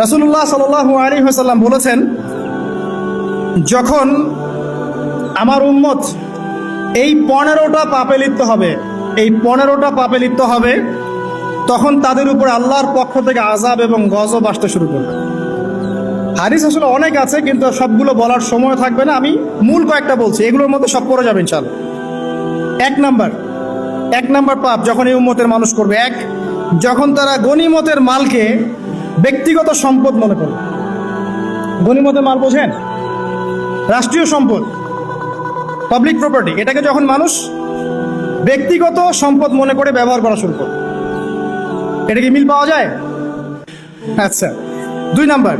রাসূলুল্লাহ সাল্লাল্লাহু আলাইহি ওয়াসাল্লাম বলেছেন, যখন আমার উম্মত এই 15টা পাপে লিপ্ত হবে, এই 15টা পাপে লিপ্ত হবে, তখন তাদের উপর আল্লাহর পক্ষ থেকে আযাব এবং গজব আসতে শুরু করবে। হাদিস আসলে অনেক আছে, কিন্তু সবগুলো বলার সময় থাকবে না। আমি মূল কয়েকটা বলছি, এগুলোর মধ্যে সব পড়ে যাবে ইনশাআল্লাহ। এক নাম্বার পাপ যখন এই উম্মতের মানুষ করবে, যখন তারা গনিমতের মালকে ব্যক্তিগত সম্পদ মনে করবে। গনিমতের মাল বোঝেন? রাষ্ট্রীয় সম্পদ, পাবলিক প্রপার্টি। এটাকে যখন মানুষ ব্যক্তিগত সম্পদ মনে করে ব্যবহার করা শুরু করে, এটা কি মিল পাওয়া যায়? আচ্ছা। 2 নাম্বার,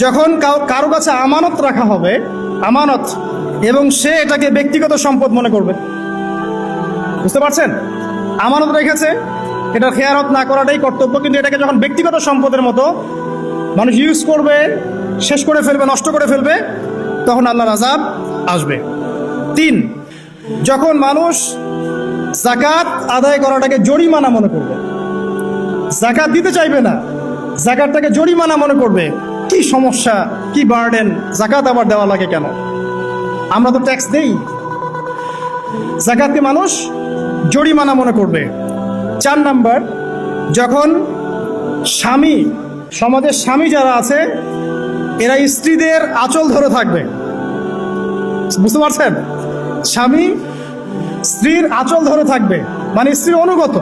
যখন কারো কাছে আমানত রাখা হবে, আমানত, এবং সে এটাকে ব্যক্তিগত সম্পদ মনে করবে। বুঝতে পারছেন? আমানত রেখেছে, এটা খেয়ানত না করাটাই কর্তব্য, কিন্তু এটাকে যখন ব্যক্তিগত সম্পদের মতো মানুষ ইউজ করবে, শেষ করে ফেলবে, নষ্ট করে ফেলবে, তখন আল্লাহর আযাব আসবে। 3, যখন মানুষ যাকাত আদায় করাটাকে জরিমানা মনে করবে, যাকাত দিতে চাইবে না, যাকাতটাকে জরিমানা মনে করবে। কি সমস্যা, কি বার্ডেন, যাকাত আবার দেওয়া লাগে কেন? আমরা তো ট্যাক্স দেই। যাকাতকে মানুষ জরিমানা মনে করবে। 4 নাম্বার, যখন স্বামী, সমাজের স্বামী যারা আছে, এরা স্ত্রীদের আঁচল ধরে থাকবে। বুঝতে পারছেন? স্বামী স্ত্রীর আঁচল ধরে থাকবে, মানে স্ত্রীর অনুগত,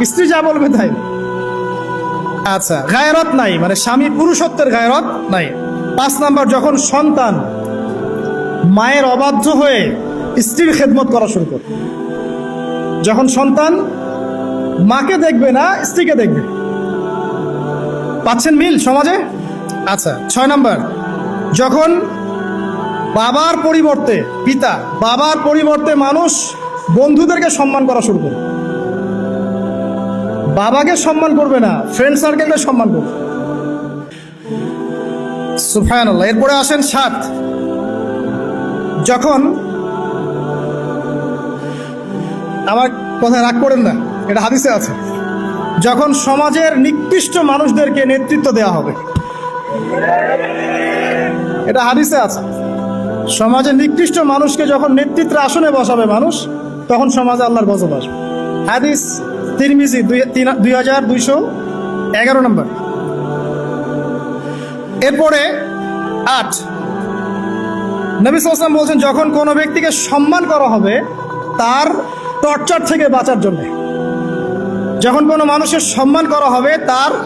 স্ত্রী যা বলবে তাই। আচ্ছা, গায়রত নাই, মানে স্বামী পুরুষত্বের গায়রত নাই। 5 নাম্বার, যখন সন্তান মায়ের অবাধ্য হয়ে স্ত্রীর খেদমত করা শুরু করবে। যখন সন্তান মাকে দেখবে না, স্ত্রীকে দেখবে। পাচ্ছেন মিল সমাজে? আচ্ছা। 6 নাম্বার, যখন বাবার পরিবর্তে, পিতা, বাবার পরিবর্তে মানুষ বন্ধুদেরকে সম্মান করা শুরু করবে। বাবাকে সম্মান করবে না, ফ্রেন্ড সার্কেলকে সম্মান করবে। সুবহানাল্লাহ। এরপরে আসেন 7, যখন, আমার কথা রাগ করেন না, এটা হাদিসে আছে, যখন সমাজের নিকৃষ্ট মানুষদেরকে নেতৃত্ব দেওয়া হবে। এটা হাদিসে আছে। সমাজের নিকৃষ্ট মানুষকে যখন নেতৃত্বের আসনে বসাবে মানুষ, তখন সমাজে আল্লাহর গজব আসবে। হাদিস তিরমিজি 2211 নম্বর। এরপরে 8, নবী সাল্লাল্লাহু আলাইহি ওয়াসাল্লাম বলছেন, যখন কোনো ব্যক্তিকে সম্মান করা হবে তার টর্চার থেকে বাঁচার জন্য। যখন কোনো মানুষের সম্মান করা হবে তার